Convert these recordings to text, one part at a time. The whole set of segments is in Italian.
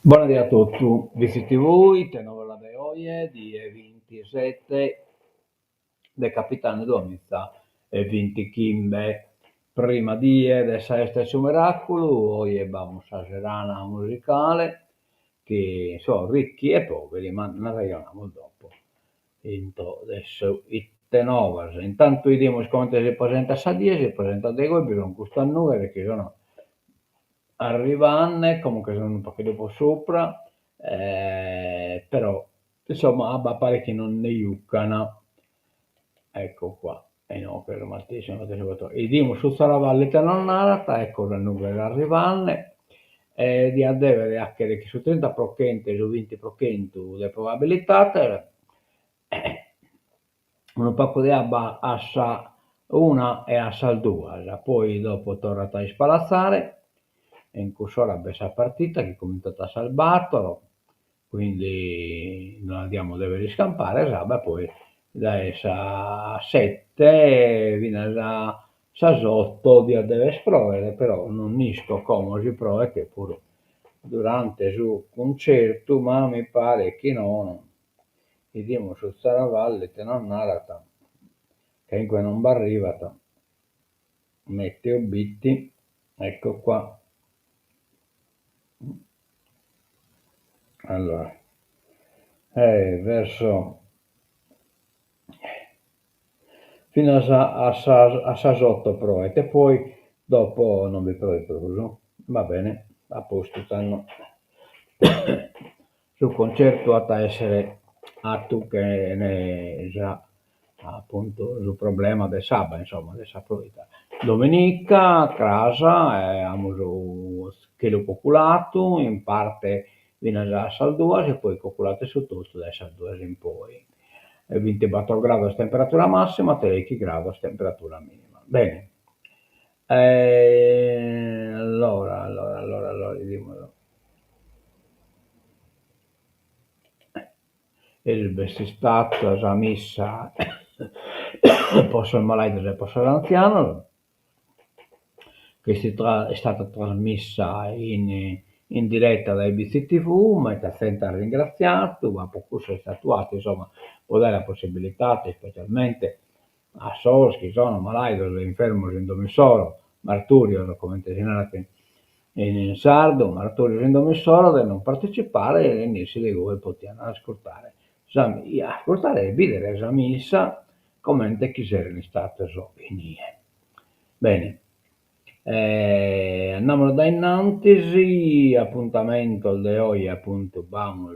Buonasera a tutti, visiti voi, tenola de oie di 27 de Capitano Domizza e 20 Kimbe prima di de Saeste su Miracolo, oie vamos a serana musicale che sono ricchi e poveri, ma ne ragioniamo dopo. Adesso i tenovas, intanto vediamo come si presenta a Sadie, si presenta de voi, bisogna questa nube perché sono arrivanne, comunque sono un po' dopo sopra, però insomma pare che non ne iuccano. Ecco qua, e no, per maltesimo, e dimo su Saravalle Tenonnarata, ecco la nube arrivanne, di andare a che su 30 procente, su 20 procente le probabilità, un poco di abba assa una e assa due, poi dopo torna a spalazzare in cursore a questa partita che è cominciata a salvarlo, quindi non andiamo deve riscampare, Sabba poi da essa 7 fino a 8 di deve esplorare, però non nisco come si prova che pure durante il concerto, ma mi pare che non, vediamo su Saravalle, te non narrata, che comunque non va arrivata, Matteo Bitti, ecco qua. Allora, verso fino a 8 pro e poi dopo non vi provo più, va bene, a posto stanno. Sul concerto a essere a tu che ne già appunto il problema del sabato, insomma, della probabilità. Domenica, casa, abbiamo che l'ho coculato, in parte viene già a Salduas e poi coculato su tutto da Salduas in poi. 24 gradi temperatura massima, 13 gradi temperatura minima. Bene. Allora, vediamo. Il vestistato la messa posso il malato e posso l'anziano che è stata trasmessa in diretta dai BCTV, ma è sempre ringraziato, ma poco si è statuato, insomma, può dare la possibilità, specialmente a Soros che sono malati, infermi in domicilio, marturio, come segnalato in sardo, marturio in domicilio, di non partecipare e inizio di voi potranno ascoltare e vedere la messa come chi era in stato sopinire. Bene. Andiamo da innanzi, appuntamento de hoy appunto vamos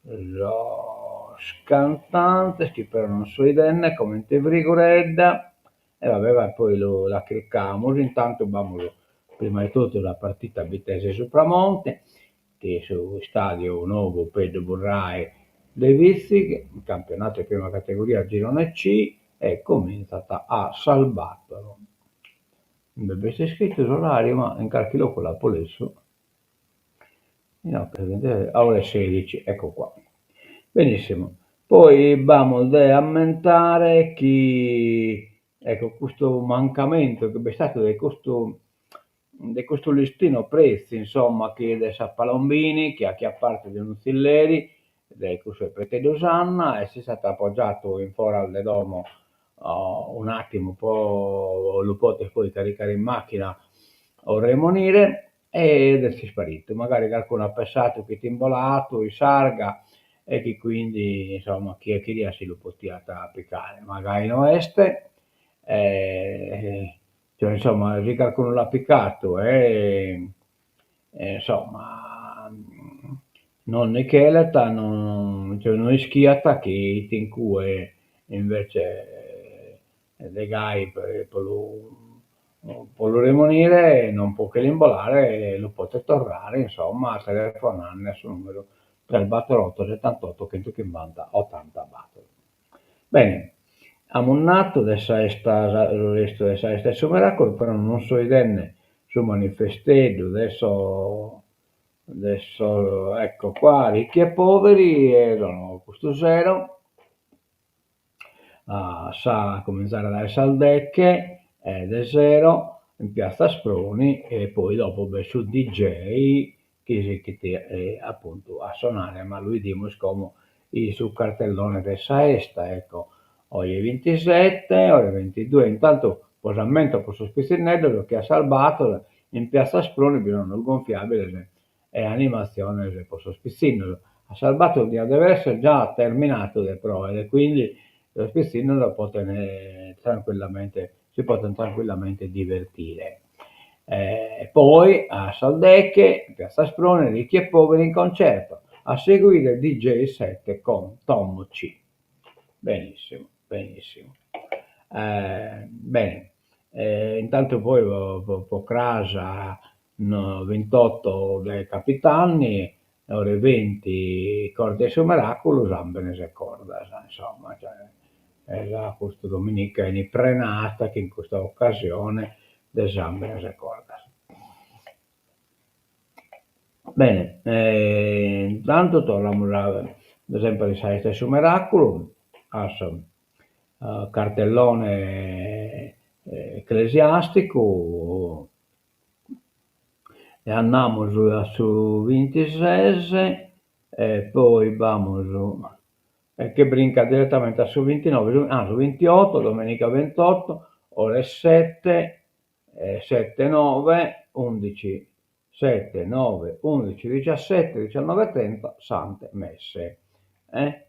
los cantantes che però non so idenne come te Vrigoredda e vabbè poi la cliccamos, intanto vamos prima di tutto la partita Vitesse Supramonte che su stadio nuovo Pedro Burrai De Vizzi, campionato di prima categoria Girone C è cominciata a Salvatore. Dovrebbe essere scritto l'orario, ma incalchilo con la polesso. No, ore 16, ecco qua. Benissimo. Poi abbiamo da ammentare che, ecco, questo mancamento che è stato di questo listino prezzi, insomma, che adesso a Palombini, che a parte di un Zilleri, di questo prete d'Osanna, e si è stato appoggiato in fora al domo un attimo, poi lo potete poi caricare in macchina o rimonire ed è sparito. Magari qualcuno ha pensato che ti imbolato, i sarga e che quindi insomma chi si lo poteva applicare, magari in oeste, cioè insomma se qualcuno l'ha appiccato insomma non è che l'età non è schiata che in cui invece le gai per lo rimonire non può che l'imbolare e lo potete tornare insomma a telefonare sul numero 348 78 150 80 battere. Bene, ammonnato adesso il resto è stesso miracolo, però non so idenne su manifesteggio, adesso ecco qua, ricchi e poveri erano questo zero, sa cominciare a dare saldecche del zero in piazza Sproni e poi dopo su DJ appunto a suonare, ma lui dimos come sul cartellone del Saesta, ecco, oggi è 27, ore 22, intanto posamento posso spizzirnello che ha salvato in piazza Sproni bisogna il gonfiabile e animazione se posso spizzirnello. Ha salvato di deve essere già terminato le prove e quindi lo spezzino lo potete tranquillamente, si possono tranquillamente divertire. Poi a Saldecche, Piazza Sprone, ricchi e poveri in concerto, a seguire DJ 7 con Tom C. Benissimo, benissimo. Bene, intanto poi Pocrasa 28 dei capitani, ore 20 Cordes su Miraculous, Ambenes e Cordas, insomma, cioè, è la questa domenica in prenata che in questa occasione des Ambenes e Cordas. Bene, intanto torniamo ad esempio di Saesta su Miraculum, cartellone ecclesiastico, e andiamo su 26 e poi vamos che brinca direttamente su 29, su 28, domenica 28, ore 7, 7, 9, 11, 7, 9, 11, 17, 19, 30, sante messe. E,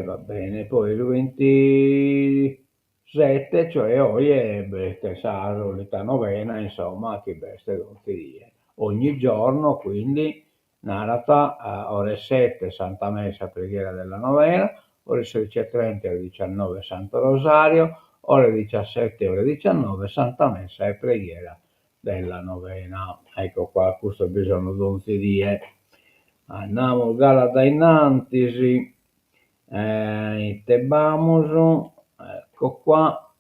va bene, poi il 27, cioè oggi è la solita novena, insomma, che beste gonfirie. Ogni giorno, quindi, narrata a ore 7, Santa Messa, preghiera della novena, ore 16:30 ore 19, Santo Rosario, ore 17 ore 19, Santa Messa e preghiera della novena. Ecco qua, questo bisogno gonfirie. Andiamo Galata innantisi. Tebamos, ecco qua,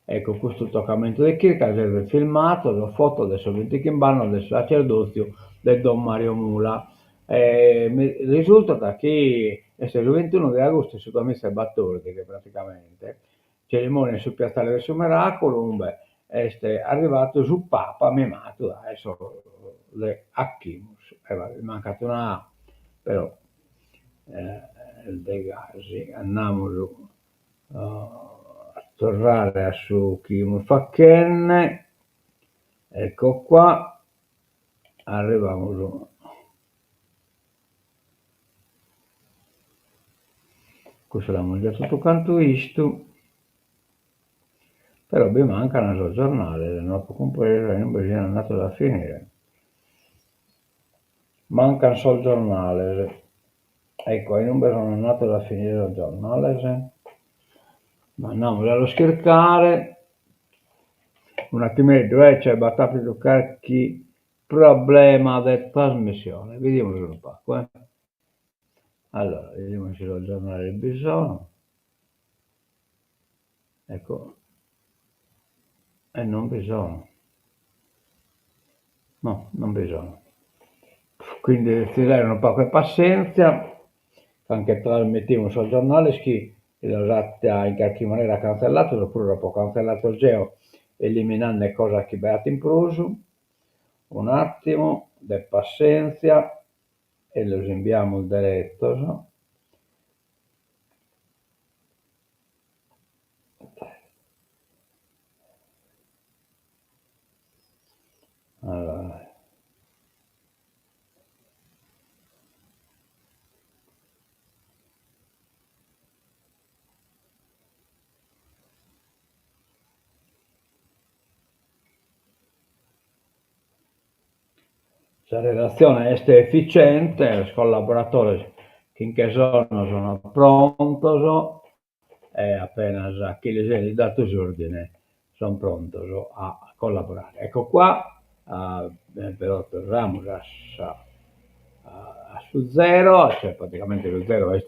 ecco questo toccamento di Kirka, serve filmato, la foto adesso Vitichimbano del sacerdozio del Don Mario Mula. Mi risulta che è il 21 di agosto su messa battordiche praticamente, cerimonia su Piazzale del suo miracolo, è arrivato su Papa mimato, adesso le Acchimus, è mancato una A, però dei gasi, andiamo a tornare su Kim Fakken, ecco qua, arriviamo su. Questo l'abbiamo già tutto quanto visto, però mi manca un altro giornale, non può comprare, non bisogna andato da finire. Manca un solo giornale, ecco, i numeri sono andati da finire il giornale, ma andiamo dallo schercare, un attimino, c'è battato qualche problema di trasmissione, vediamo un po'. Allora, vediamo se il giornale del bisogno, ecco, e non bisogna, no, non bisogna. Quindi ti dai un po' di pazienza, anche trasmettiamo sul giornale che l'ha in qualche maniera cancellato, oppure dopo cancellato il geo, eliminando le cose che beati in pruso. Un attimo di pazienza e lo inviamo il diretto. No? Allora. La redazione è efficiente, i collaboratori finché sono pronti e appena chi les è dato ordine sono pronti a collaborare. Ecco qua, però torniamo su zero, cioè praticamente lo zero è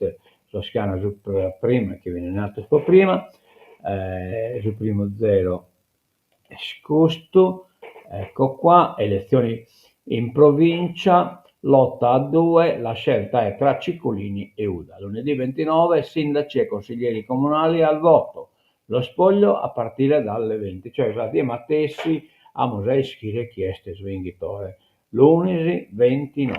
lo schiano su prima che viene nato un po' prima, sul primo zero è scusto, ecco qua, elezioni in provincia, lotta a due, la scelta è tra Ciccolini e Uda. Lunedì 29 sindaci e consiglieri comunali al voto, lo spoglio a partire dalle 20, cioè Vladimir Mattessi a Musei Schire chieste svingitore, lunedì 29.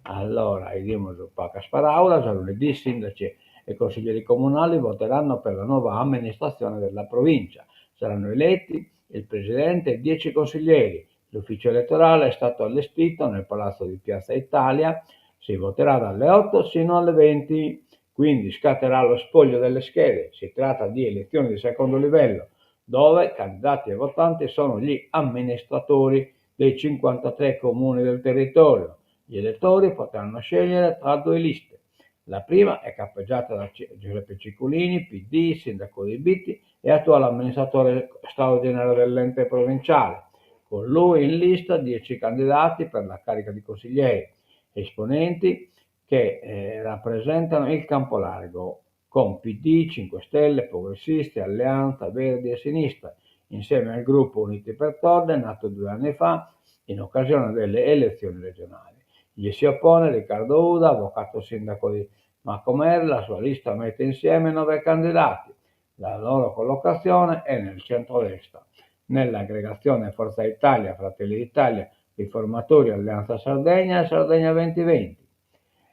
Allora, idemo su pacas paraulas, lunedì sindaci e consiglieri comunali voteranno per la nuova amministrazione della provincia. Saranno eletti il presidente e 10 consiglieri. L'ufficio elettorale è stato allestito nel palazzo di Piazza Italia, si voterà dalle 8 sino alle 20, quindi scatterà lo spoglio delle schede. Si tratta di elezioni di secondo livello, dove candidati e votanti sono gli amministratori dei 53 comuni del territorio. Gli elettori potranno scegliere tra due liste. La prima è cappeggiata da Giuseppe Ciccolini, PD, sindaco di Bitti e attuale amministratore straordinario dell'ente provinciale. Con lui in lista 10 candidati per la carica di consiglieri, esponenti che rappresentano il campo largo, con PD, 5 Stelle, Progressisti, Alleanza, Verdi e Sinistra, insieme al gruppo Uniti per Torde, nato 2 anni fa in occasione delle elezioni regionali. Gli si oppone Riccardo Uda, avvocato sindaco di Macomer, la sua lista mette insieme 9 candidati. La loro collocazione è nel centro-destra. Nell'aggregazione Forza Italia, Fratelli d'Italia, Riformatori, Alleanza Sardegna e Sardegna 2020.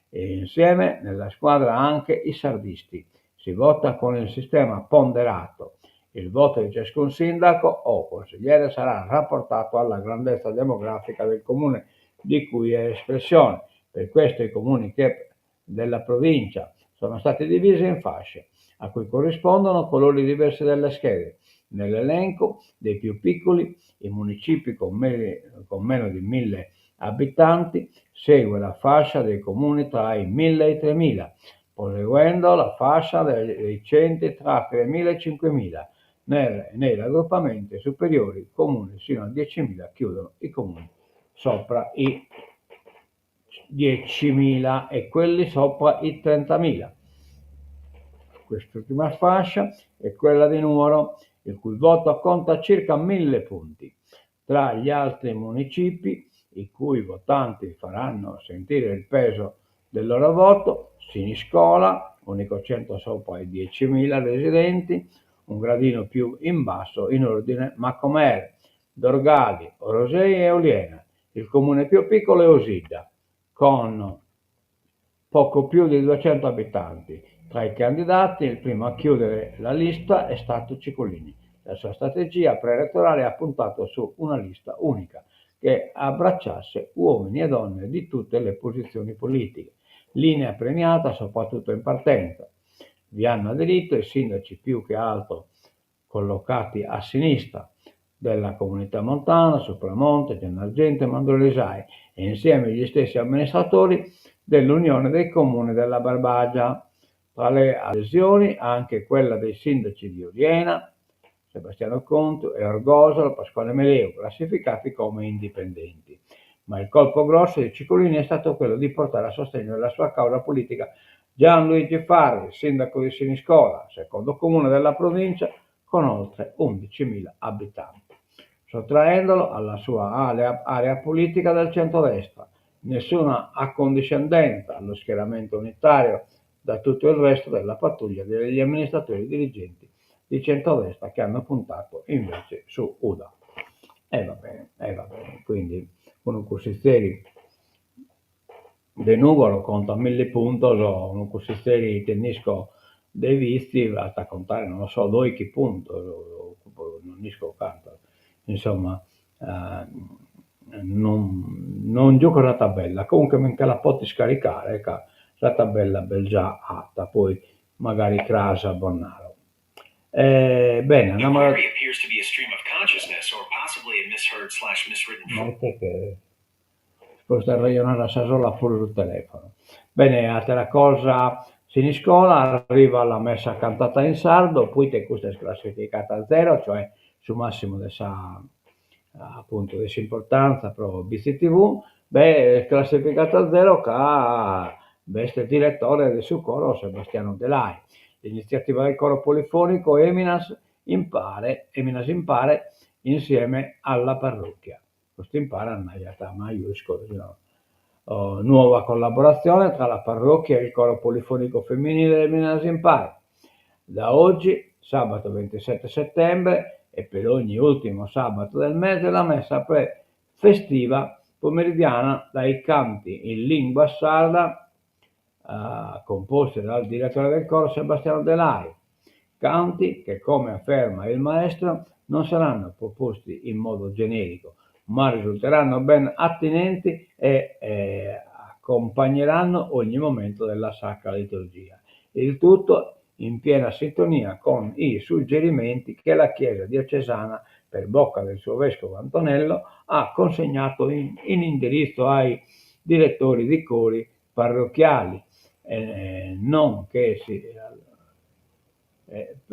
E insieme nella squadra anche i sardisti. Si vota con il sistema ponderato. Il voto di ciascun sindaco o consigliere sarà rapportato alla grandezza demografica del comune di cui è espressione. Per questo i comuni della provincia sono stati divisi in fasce, a cui corrispondono colori diversi delle schede. Nell'elenco dei più piccoli, i municipi con meno di 1000 abitanti, segue la fascia dei comuni tra i 1000 e i 3000, proseguendo la fascia dei centri tra 3000 e 5000. Nei raggruppamenti superiori, comuni sino a 10.000 chiudono i comuni sopra i 10.000 e quelli sopra i 30.000. Quest'ultima fascia è quella di Nuoro, il cui voto conta circa 1000 punti. Tra gli altri municipi, i cui votanti faranno sentire il peso del loro voto, Siniscola, unico centro sopra i 10.000 residenti, un gradino più in basso in ordine Macomer, Dorgali, Orosei e Oliena. Il comune più piccolo è Osida, con poco più di 200 abitanti. Tra i candidati, il primo a chiudere la lista è stato Ciccolini. La sua strategia preelettorale ha puntato su una lista unica, che abbracciasse uomini e donne di tutte le posizioni politiche, linea premiata soprattutto in partenza. Vi hanno aderito i sindaci più che altro collocati a sinistra della Comunità Montana, Sopramonte, Gennargentu e Mandorlisai, e insieme gli stessi amministratori dell'Unione dei Comuni della Barbagia. Tra le adesioni anche quella dei sindaci di Oliena, Sebastiano Conto e Orgosolo, Pasquale Meleo, classificati come indipendenti. Ma il colpo grosso di Ciccolini è stato quello di portare a sostegno della sua causa politica Gianluigi Farri, sindaco di Siniscola, secondo comune della provincia, con oltre 11.000 abitanti, sottraendolo alla sua area politica del centrodestra. Nessuna accondiscendenza allo schieramento unitario da tutto il resto della pattuglia degli amministratori dirigenti di centrodestra che hanno puntato invece su Uda. Va bene, quindi con consiglieri de Nugolo conta 1000 punti, un consigliere tennisco dei visti, basta contare, non lo so, 2 punti, non riesco tanto. Insomma, non gioco la tabella, comunque mentre la potti scaricare, la tabella bel già atta, poi magari crasa a Bonnaro. Bene, andiamo a... Ma che sposta regionale a Sassola pure sul telefono. Bene, altra cosa, Siniscola arriva alla messa cantata in sardo, poi te questa è classificata a zero, cioè su massimo di sa appunto di importanza pro BCTV, beh, classificata a zero che veste direttore del suo coro Sebastiano Delai. L'iniziativa del coro polifonico Eminas Impare insieme alla parrocchia. Questo impara è una realtà maiuscola, no? Nuova collaborazione tra la parrocchia e il coro polifonico femminile del Eminas Impare. Da oggi, sabato 27 settembre, e per ogni ultimo sabato del mese, la messa festiva pomeridiana dai canti in lingua sarda composte dal direttore del coro Sebastiano Delai. Canti che, come afferma il maestro, non saranno proposti in modo generico, ma risulteranno ben attinenti e accompagneranno ogni momento della sacra liturgia. Il tutto in piena sintonia con i suggerimenti che la Chiesa diocesana, per bocca del suo vescovo Antonello, ha consegnato in indirizzo ai direttori di cori parrocchiali, non che si,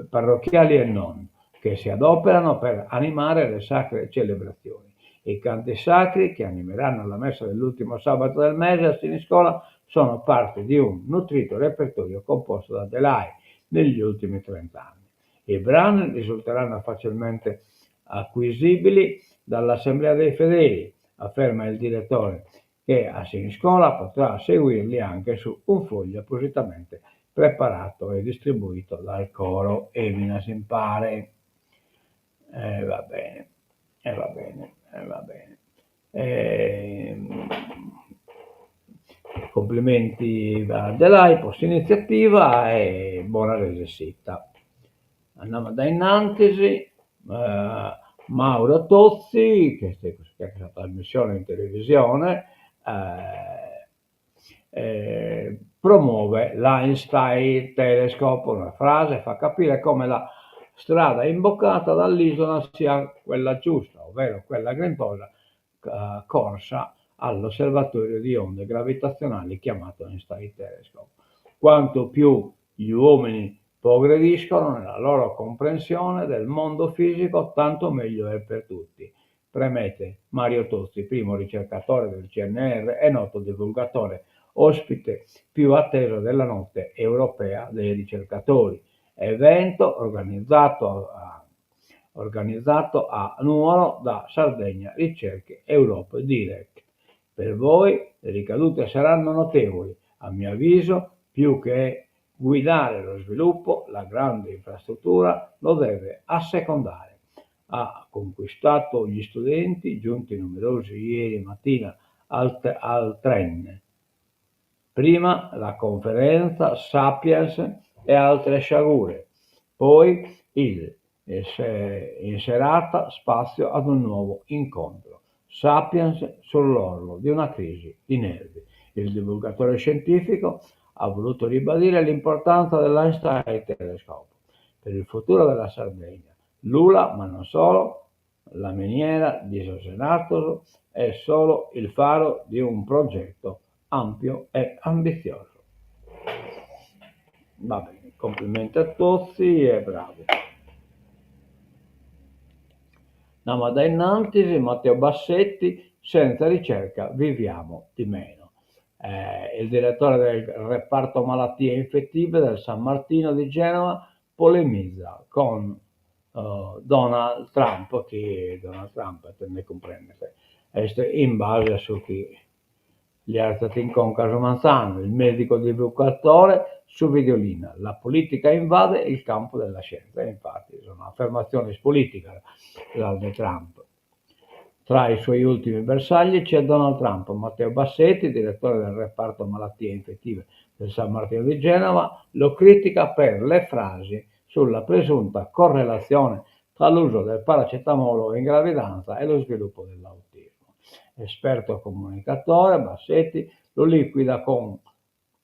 parrocchiali e non, che si adoperano per animare le sacre celebrazioni. I canti sacri che animeranno la messa dell'ultimo sabato del mese a Siniscola sono parte di un nutrito repertorio composto da Delay negli ultimi 30 anni. I brani risulteranno facilmente acquisibili dall'Assemblea dei Fedeli, afferma il direttore, che a Siniscola potrà seguirli anche su un foglio appositamente preparato e distribuito dal coro Eminas Impare. Va bene, va bene, va bene. Complimenti a Delay, post iniziativa e buona resessita. Andiamo da innantisi, Mauro Tozzi, che è questa trasmissione in televisione, promuove l'Einstein Telescope, una frase fa capire come la strada imboccata dall'isola sia quella giusta, ovvero quella grintosa corsa all'osservatorio di onde gravitazionali chiamato Einstein Telescope. Quanto più gli uomini progrediscono nella loro comprensione del mondo fisico, tanto meglio è per tutti, premette Mario Tozzi, primo ricercatore del CNR e noto divulgatore, ospite più atteso della notte europea dei ricercatori, evento organizzato a Nuoro da Sardegna Ricerche Europe Direct. Per voi le ricadute saranno notevoli, a mio avviso, più che guidare lo sviluppo, la grande infrastruttura lo deve assecondare. Ha conquistato gli studenti, giunti numerosi ieri mattina al Tren. Prima la conferenza Sapiens e altre sciagure, poi in serata spazio ad un nuovo incontro. Sapiens sull'orlo di una crisi di nervi. Il divulgatore scientifico ha voluto ribadire l'importanza dell'Einstein Telescope per il futuro della Sardegna. Lula, ma non solo, la miniera di Sosenato è solo il faro di un progetto ampio e ambizioso. Va bene, complimenti a Tozzi e bravi. Andiamo da innanzi, Matteo Bassetti, senza ricerca viviamo di meno. Il direttore del reparto malattie infettive del San Martino di Genova polemizza con Donald Trump, che Donald Trump ne comprende, in base su chi gli artati con Caso Manzano, il medico divulgatore su Videolina. La politica invade il campo della scienza, infatti sono affermazioni politiche di Trump. Tra i suoi ultimi bersagli c'è Donald Trump. Matteo Bassetti, direttore del reparto malattie infettive del San Martino di Genova, lo critica per le frasi sulla presunta correlazione tra l'uso del paracetamolo in gravidanza e lo sviluppo dell'autismo. Esperto comunicatore, Bassetti lo liquida con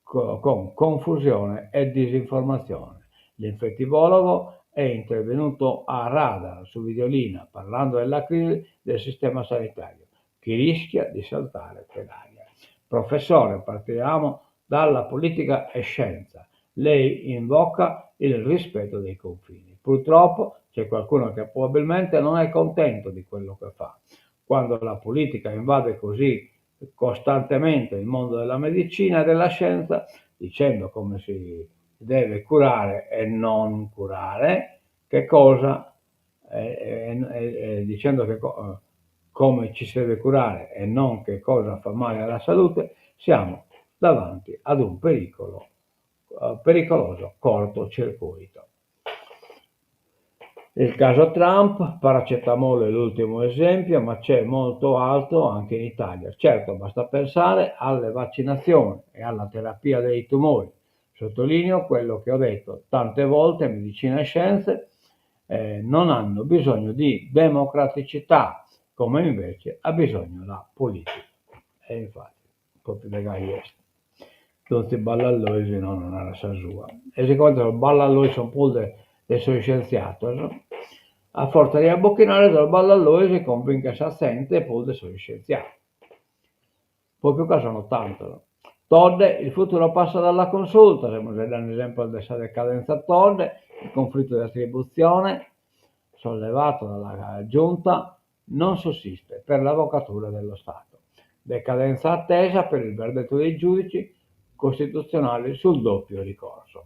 confusione e disinformazione. L'infettivologo è intervenuto a Radar su Videolina parlando della crisi del sistema sanitario, chi rischia di saltare per aria. Professore, partiamo dalla politica e scienza. Lei invoca il rispetto dei confini. Purtroppo c'è qualcuno che probabilmente non è contento di quello che fa. Quando la politica invade così costantemente il mondo della medicina e della scienza, dicendo come si deve curare e non curare, che cosa, dicendo come ci si deve curare e non che cosa fa male alla salute, siamo davanti ad un pericoloso cortocircuito. Il caso Trump, paracetamolo è l'ultimo esempio, ma c'è molto altro anche in Italia. Certo, basta pensare alle vaccinazioni e alla terapia dei tumori. Sottolineo quello che ho detto tante volte: medicina e scienze non hanno bisogno di democraticità, come invece ha bisogno la politica. E infatti, proprio da gaiesti. Tutti ballalloi, se no non era sa sua. E siccome il ballalloi sono pure dei suoi scienziati, no? A forza di abbocchinare del ballalloi si convince che si assente e pure dei suoi scienziati. Proprio che sono tanto. No? Todd, il futuro passa dalla consulta, stiamo vedendo un esempio della decadenza Todd, il conflitto di attribuzione sollevato dalla giunta non sussiste per l'avvocatura dello Stato. Decadenza attesa per il verdetto dei giudici costituzionali sul doppio ricorso.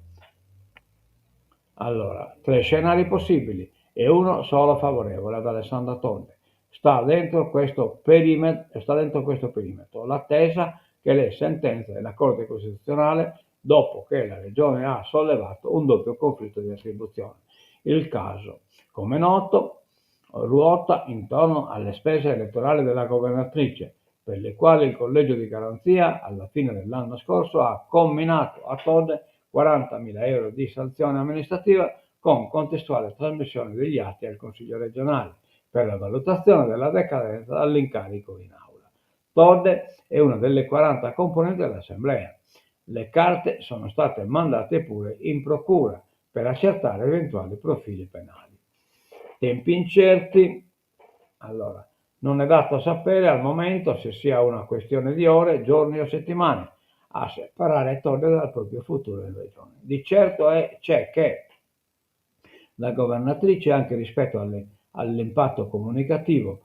Allora, 3 scenari possibili e uno solo favorevole ad Alessandra Tonde. Sta dentro questo perimetro, l'attesa che le sentenze della Corte Costituzionale, dopo che la Regione ha sollevato un doppio conflitto di attribuzione. Il caso, come noto, ruota intorno alle spese elettorali della governatrice, per le quali il collegio di garanzia alla fine dell'anno scorso ha comminato a Tode 40.000 euro di sanzione amministrativa con contestuale trasmissione degli atti al Consiglio regionale per la valutazione della decadenza dall'incarico in aula. Tode è una delle 40 componenti dell'Assemblea. Le carte sono state mandate pure in procura per accertare eventuali profili penali. Tempi incerti. Allora, non è dato sapere al momento se sia una questione di ore, giorni o settimane a separare Tode dal proprio futuro in regione. Di certo c'è che la governatrice, anche rispetto all'impatto comunicativo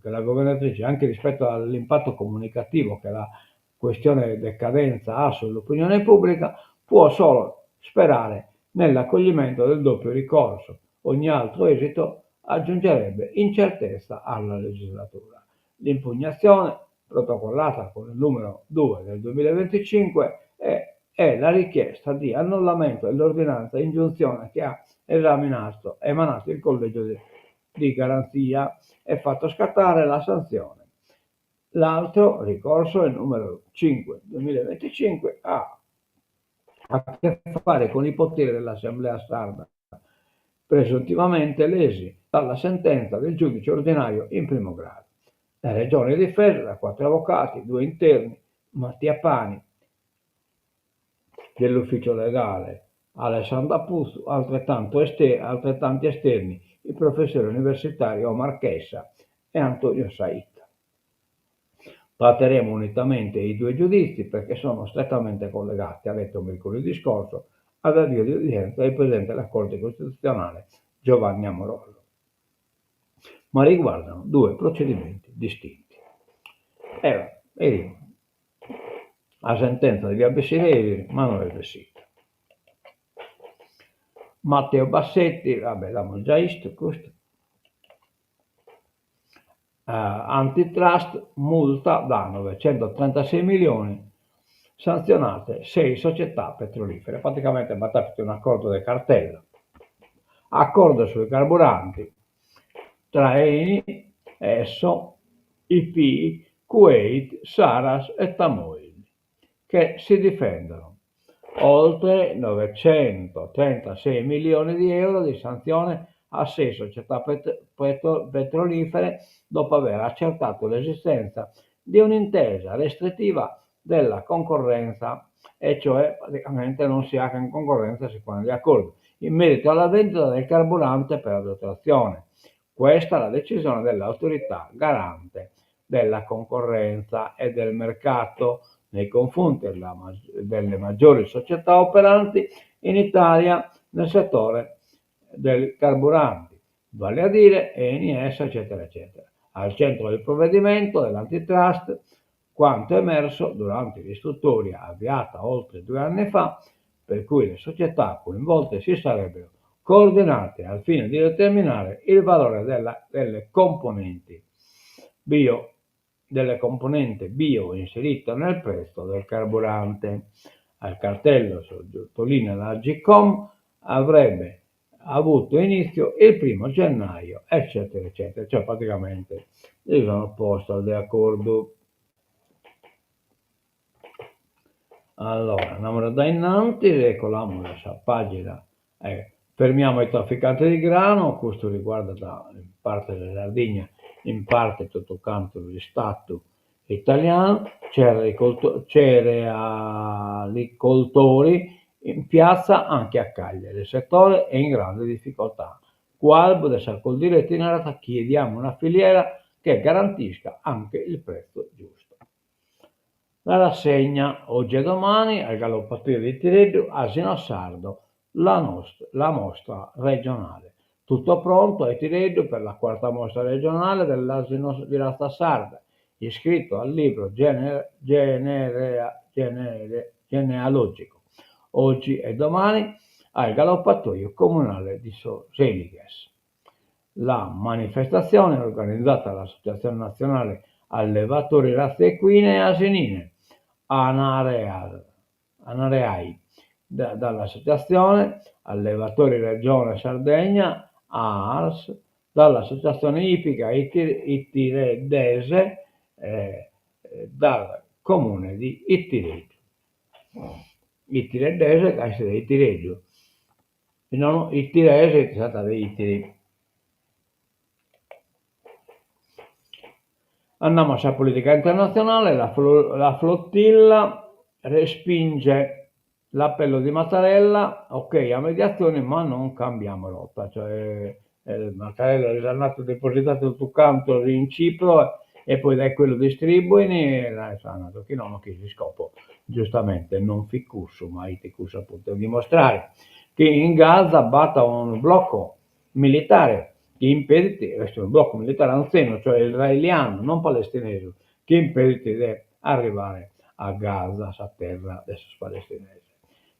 che la governatrice, anche rispetto all'impatto comunicativo che la questione decadenza ha sull'opinione pubblica, può solo sperare nell'accoglimento del doppio ricorso. Ogni altro esito aggiungerebbe incertezza alla legislatura. L'impugnazione, protocollata con il numero 2 del 2025, è la richiesta di annullamento dell'ordinanza ingiunzione che ha emanato il collegio di garanzia e fatto scattare la sanzione. L'altro ricorso, il numero 5 2025, ha a che fare con i poteri dell'Assemblea sarda, presuntivamente lesi dalla sentenza del giudice ordinario in primo grado. La regione è difesa da 4 avvocati, 2 interni, Mattia Pani dell'ufficio legale, Alessandra Puzzu, altrettanti esterni, il professore universitario Omar Chessa e Antonio Saita. Tratteremo unitamente i 2 giudizi perché sono strettamente collegati, ha detto mercoledì scorso ad avvio di udienza il Presidente della Corte Costituzionale Giovanni Amorollo, ma riguardano 2 procedimenti distinti. Vediamo. La sentenza di via Bessileri, Manuel Bessita. Matteo Bassetti, vabbè, l'abbiamo già visto, questo. Antitrust, multa da 936 milioni, sanzionate 6 società petrolifere, praticamente è fatto un accordo di cartello. Accordo sui carburanti tra Eni, Esso, IP, Kuwait, Saras e Tamoil, che si difendono. Oltre 936 milioni di euro di sanzione a 6 società petrolifere dopo aver accertato l'esistenza di un'intesa restrittiva della concorrenza, e cioè praticamente non si ha che in concorrenza si fanno gli accordi. in merito alla vendita del carburante per la dotazione. Questa è la decisione dell'autorità garante della concorrenza e del mercato nei confronti delle maggiori società operanti in Italia nel settore dei carburanti, vale a dire ENS, eccetera, eccetera. Al centro del provvedimento dell'antitrust, quanto emerso durante l'istruttoria avviata oltre 2 anni fa, per cui le società coinvolte si sarebbero coordinate al fine di determinare il valore delle componenti bio inserito nel prezzo del carburante. Al cartello, sottolinea la Agcom, avrebbe avuto inizio il 1° gennaio, eccetera, eccetera. Cioè praticamente si sono posto d'accordo. Allora, andiamo da innanzi, eccola la pagina. Fermiamo i trafficanti di grano, questo riguarda in parte la Sardegna, in parte tutto il canto dello Stato italiano, cerealicoltori in piazza anche a Cagliari, il settore è in grande difficoltà. Qualbo del Sarcol diretto in realtà chiediamo una filiera che garantisca anche il prezzo giusto. La rassegna oggi e domani al Galoppatoio di Tireggio, Asino Sardo, la mostra regionale. Tutto pronto a Tireggio per la 4ª mostra regionale dell'asino di razza sarda, iscritto al libro genealogico. Oggi e domani al Galoppatoio comunale di Seliges. La manifestazione è organizzata dall'Associazione Nazionale Allevatori Razze Equine e Asinine, ANAREAI, dall'Associazione Allevatori Regione Sardegna, AARS, dall'Associazione Ippica Ittiredese, dal comune di Ittireggio. Ittiredese, che è Ittireggio. Non Ittirese è stata di Ittiri. Andiamo a politica internazionale, la flottilla respinge l'appello di Mattarella, ok a mediazione ma non cambiamo rotta, cioè Mattarella è andato depositato tutto canto in Cipro e poi da quello distribuini e è andato che non si scopo, giustamente non ficussu, ma iticus appunto dimostrare che in Gaza batta un blocco militare che impediti, questo è un blocco militare anziano, cioè israeliano, non palestinese, che impediti di arrivare a Gaza, a terra adesso palestinese.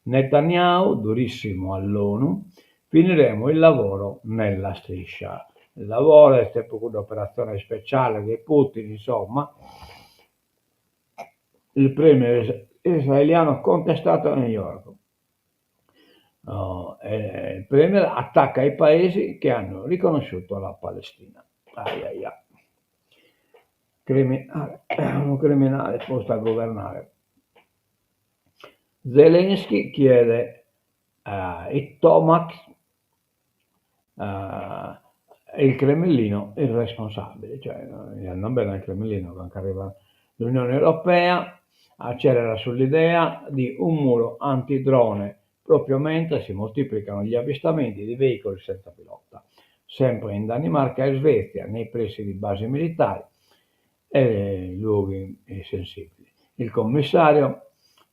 Netanyahu, durissimo all'ONU, finiremo il lavoro nella striscia. Il lavoro è un'operazione speciale di Putin, insomma, il premier israeliano contestato a New York. Il premier attacca i paesi che hanno riconosciuto la Palestina. Un criminale posto a governare. Zelensky chiede il Tomac, il Cremlino il responsabile, cioè non bene al Cremlino quando arriva l'Unione Europea, accelera sull'idea di un muro antidrone proprio mentre si moltiplicano gli avvistamenti di veicoli senza pilota, sempre in Danimarca e Svezia, nei pressi di basi militari e luoghi sensibili. Il commissario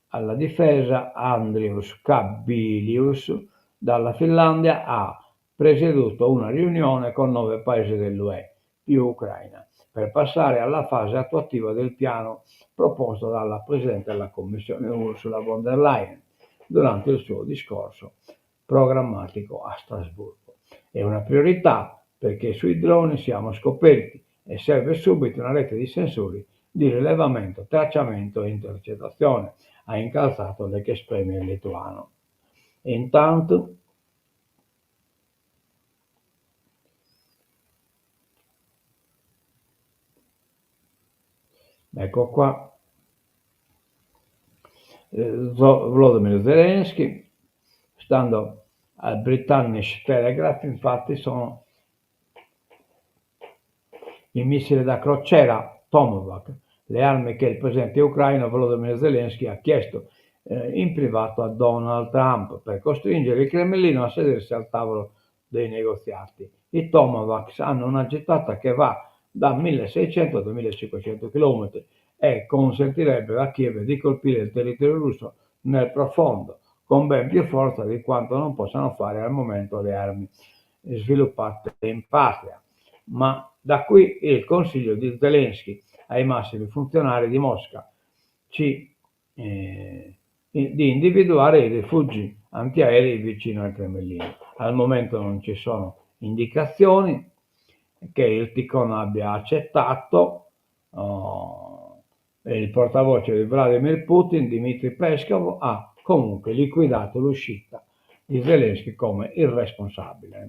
alla difesa Andrius Kabilius dalla Finlandia ha presieduto una riunione con 9 paesi dell'UE più Ucraina per passare alla fase attuativa del piano proposto dalla Presidente della Commissione Ursula von der Leyen durante il suo discorso programmatico a Strasburgo. È una priorità perché sui droni siamo scoperti e serve subito una rete di sensori di rilevamento, tracciamento e intercettazione, ha incalzato l'ex premier lituano. E intanto ecco qua Volodymyr Zelensky, stando al British Telegraph, infatti sono i missili da crociera Tomahawk, le armi che il presidente ucraino Volodymyr Zelensky ha chiesto in privato a Donald Trump per costringere il Cremlino a sedersi al tavolo dei negoziati. I Tomahawks hanno una gittata che va da 1600 a 2500 km e consentirebbe a Kiev di colpire il territorio russo nel profondo, con ben più forza di quanto non possano fare al momento le armi sviluppate in patria. Ma da qui il consiglio di Zelensky ai massimi funzionari di Mosca di individuare i rifugi antiaerei vicino al Cremlino. Al momento non ci sono indicazioni che il Ticon abbia accettato. Il portavoce di Vladimir Putin, Dmitry Peskov, ha comunque liquidato l'uscita di Zelensky come irresponsabile.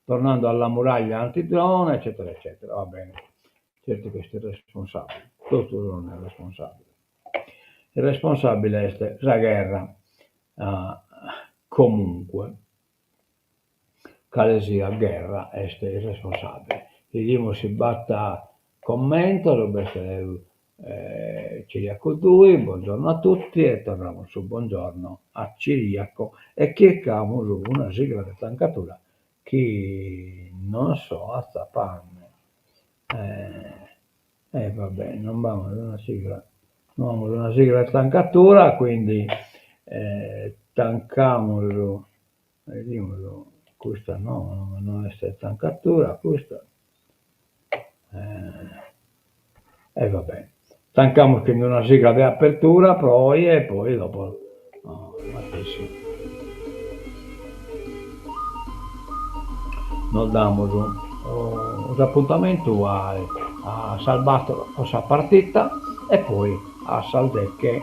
Tornando alla muraglia antidrone, eccetera, eccetera, va bene. Certo che è irresponsabile, tutto non è responsabile. Il responsabile è la guerra, comunque, quale sia guerra, è il responsabile. Vediamo si batta commento, Ciriaco 2, buongiorno a tutti e torniamo su buongiorno a Ciriaco e cerchiamo una sigla di tancatura che non so, a zapparne. Vabbè, non vamo ad una sigla. Non vamo ad una sigla di tancatura, quindi tancamolo, vediamolo, questa no, non è tancatura, questa. Vabbè, tancamo quindi una sigla di apertura, poi e poi dopo nos damos un appuntamento a Salvatore questa partita e poi a Saldecche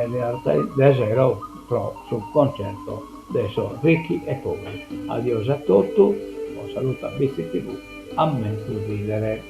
le altre zero pro sul concerto adesso ricchi e poveri. Adios a tutti, un saluto a BC TV, a me ridere.